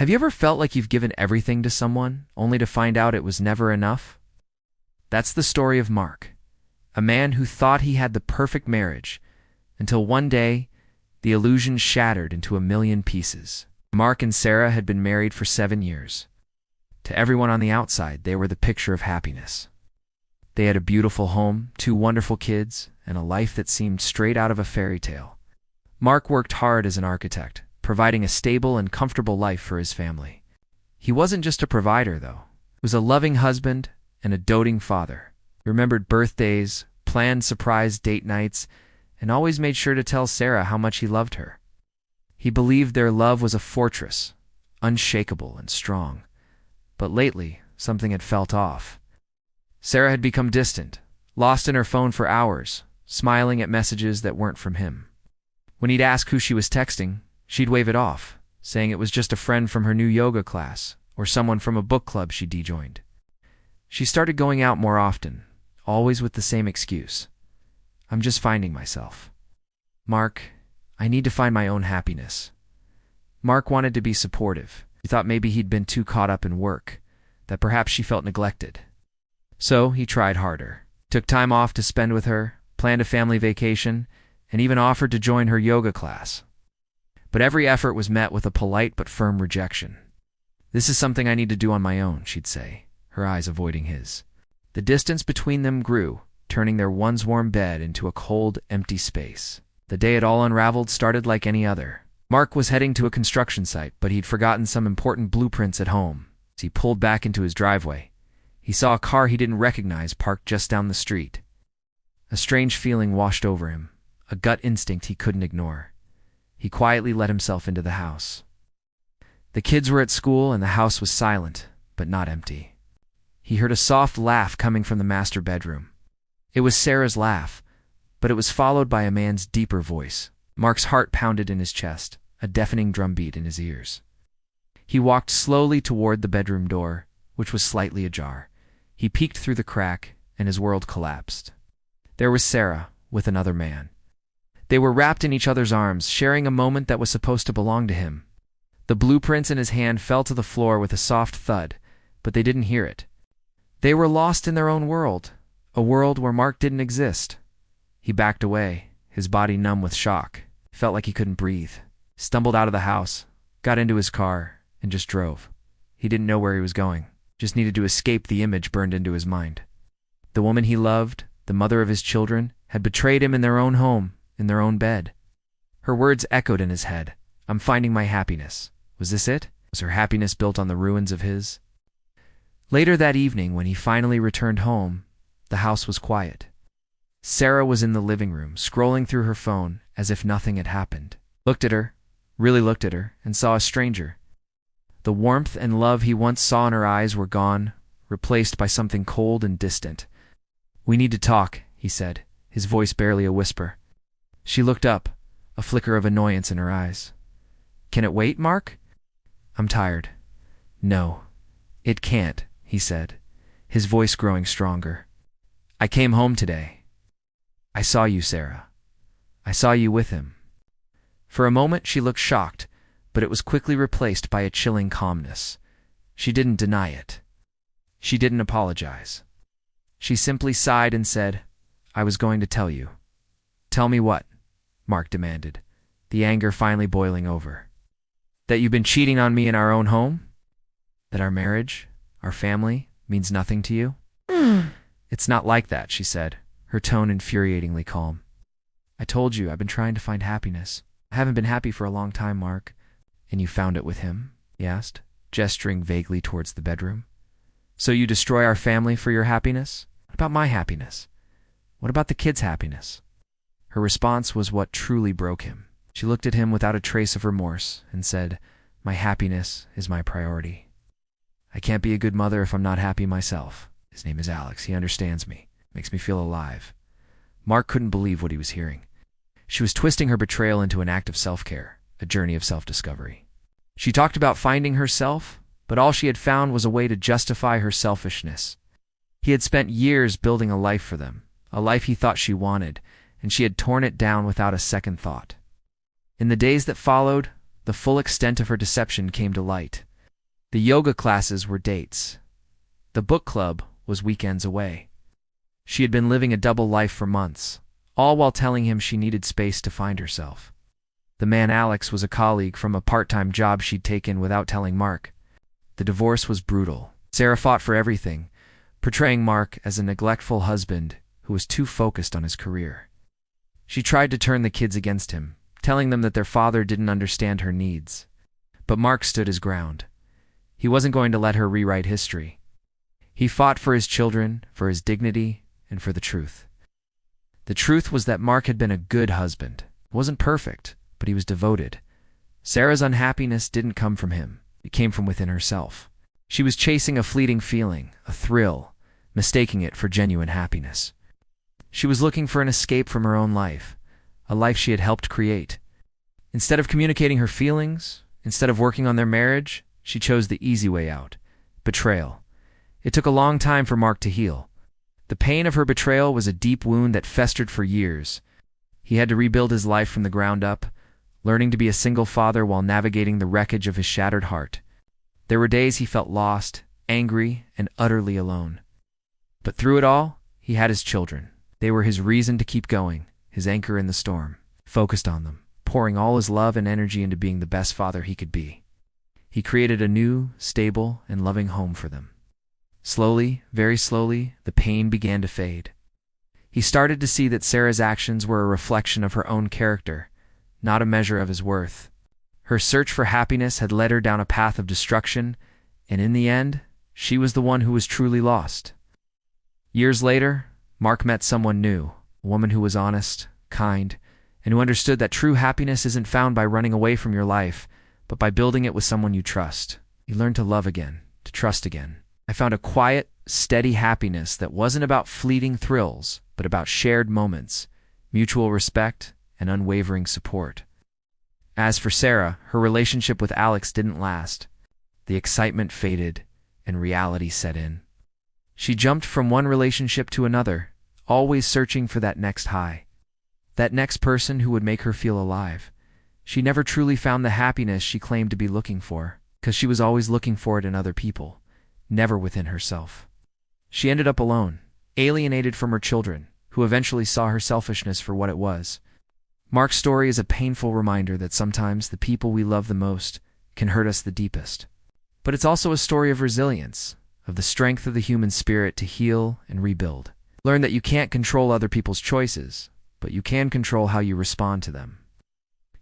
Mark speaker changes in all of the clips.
Speaker 1: Have you ever felt like you've given everything to someone, only to find out it was never enough? That's the story of Mark, a man who thought he had the perfect marriage, until one day, the illusion shattered into a million pieces. Mark and Sarah had been married for 7 years. To everyone on the outside, they were the picture of happiness. They had a beautiful home, 2 wonderful kids, and a life that seemed straight out of a fairy tale. Mark worked hard as an architect, providing a stable and comfortable life for his family. He wasn't just a provider, though. He was a loving husband and a doting father. He remembered birthdays, planned surprise date nights, and always made sure to tell Sarah how much he loved her. He believed their love was a fortress, unshakable and strong. But lately, something had felt off. Sarah had become distant, lost in her phone for hours, smiling at messages that weren't from him. When he'd ask who she was texting, she'd wave it off, saying it was just a friend from her new yoga class or someone from a book club she joined. She started going out more often, always with the same excuse. I'm just finding myself. Mark, I need to find my own happiness. Mark wanted to be supportive. He thought maybe he'd been too caught up in work, that perhaps she felt neglected. So he tried harder, took time off to spend with her, planned a family vacation, and even offered to join her yoga class. But every effort was met with a polite but firm rejection. This is something I need to do on my own, she'd say, her eyes avoiding his. The distance between them grew, turning their once warm bed into a cold, empty space. The day it all unraveled started like any other. Mark was heading to a construction site, but he'd forgotten some important blueprints at home. As he pulled back into his driveway, he saw a car he didn't recognize parked just down the street. A strange feeling washed over him, a gut instinct he couldn't ignore. He quietly let himself into the house. The kids were at school and the house was silent, but not empty. He heard a soft laugh coming from the master bedroom. It was Sarah's laugh, but it was followed by a man's deeper voice. Mark's heart pounded in his chest, a deafening drumbeat in his ears. He walked slowly toward the bedroom door, which was slightly ajar. He peeked through the crack, and his world collapsed. There was Sarah, with another man. They were wrapped in each other's arms, sharing a moment that was supposed to belong to him. The blueprints in his hand fell to the floor with a soft thud, but they didn't hear it. They were lost in their own world, a world where Mark didn't exist. He backed away, his body numb with shock. Felt like he couldn't breathe. Stumbled out of the house, got into his car, and just drove. He didn't know where he was going, just needed to escape the image burned into his mind. The woman he loved, the mother of his children, had betrayed him in their own home, in their own bed. Her words echoed in his head. I'm finding my happiness. Was this it? Was her happiness built on the ruins of his? Later that evening, when he finally returned home, the house was quiet. Sarah was in the living room, scrolling through her phone as if nothing had happened. Looked at her, really looked at her, and saw a stranger. The warmth and love he once saw in her eyes were gone, replaced by something cold and distant. We need to talk, he said, his voice barely a whisper. She looked up, a flicker of annoyance in her eyes. Can it wait, Mark? I'm tired. No, it can't, he said, his voice growing stronger. I came home today. I saw you, Sarah. I saw you with him. For a moment she looked shocked, but it was quickly replaced by a chilling calmness. She didn't deny it. She didn't apologize. She simply sighed and said, I was going to tell you. Tell me what? Mark demanded, the anger finally boiling over. That you've been cheating on me in our own home? That our marriage, our family, means nothing to you? It's not like that, she said, her tone infuriatingly calm. I told you I've been trying to find happiness. I haven't been happy for a long time, Mark. And you found it with him? He asked, gesturing vaguely towards the bedroom. So you destroy our family for your happiness? What about my happiness? What about the kids' happiness? Her response was what truly broke him. She looked at him without a trace of remorse and said, My happiness is my priority. I can't be a good mother if I'm not happy myself. His name is Alex. He understands me. Makes me feel alive. Mark couldn't believe what he was hearing. She was twisting her betrayal into an act of self-care, a journey of self-discovery. She talked about finding herself, but all she had found was a way to justify her selfishness. He had spent years building a life for them, a life he thought she wanted, and she had torn it down without a second thought. In the days that followed, the full extent of her deception came to light. The yoga classes were dates. The book club was weekends away. She had been living a double life for months, all while telling him she needed space to find herself. The man Alex was a colleague from a part-time job she'd taken without telling Mark. The divorce was brutal. Sarah fought for everything, portraying Mark as a neglectful husband who was too focused on his career. She tried to turn the kids against him, telling them that their father didn't understand her needs. But Mark stood his ground. He wasn't going to let her rewrite history. He fought for his children, for his dignity, and for the truth. The truth was that Mark had been a good husband. He wasn't perfect, but he was devoted. Sarah's unhappiness didn't come from him. It came from within herself. She was chasing a fleeting feeling, a thrill, mistaking it for genuine happiness. She was looking for an escape from her own life, a life she had helped create. Instead of communicating her feelings, instead of working on their marriage, she chose the easy way out: betrayal. It took a long time for Mark to heal. The pain of her betrayal was a deep wound that festered for years. He had to rebuild his life from the ground up, learning to be a single father while navigating the wreckage of his shattered heart. There were days he felt lost, angry, and utterly alone. But through it all, he had his children. They were his reason to keep going, his anchor in the storm. Focused on them, pouring all his love and energy into being the best father he could be. He created a new, stable, and loving home for them. Slowly, very slowly, the pain began to fade. He started to see that Sarah's actions were a reflection of her own character, not a measure of his worth. Her search for happiness had led her down a path of destruction, and in the end, she was the one who was truly lost. Years later, Mark met someone new, a woman who was honest, kind, and who understood that true happiness isn't found by running away from your life, but by building it with someone you trust. You learn to love again, to trust again. I found a quiet, steady happiness that wasn't about fleeting thrills, but about shared moments, mutual respect, and unwavering support. As for Sarah, her relationship with Alex didn't last. The excitement faded, and reality set in. She jumped from one relationship to another, always searching for that next high, that next person who would make her feel alive. She never truly found the happiness she claimed to be looking for, because she was always looking for it in other people, never within herself. She ended up alone, alienated from her children, who eventually saw her selfishness for what it was. Mark's story is a painful reminder that sometimes the people we love the most can hurt us the deepest. But it's also a story of resilience, of the strength of the human spirit to heal and rebuild. Learn that you can't control other people's choices, but you can control how you respond to them.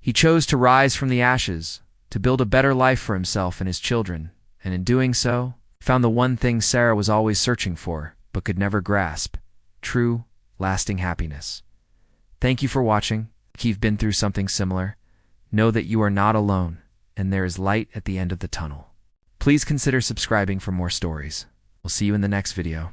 Speaker 1: He chose to rise from the ashes, to build a better life for himself and his children, and in doing so, found the one thing Sarah was always searching for, but could never grasp: true, lasting happiness. Thank you for watching. If you've been through something similar, know that you are not alone, and there is light at the end of the tunnel. Please consider subscribing for more stories. We'll see you in the next video.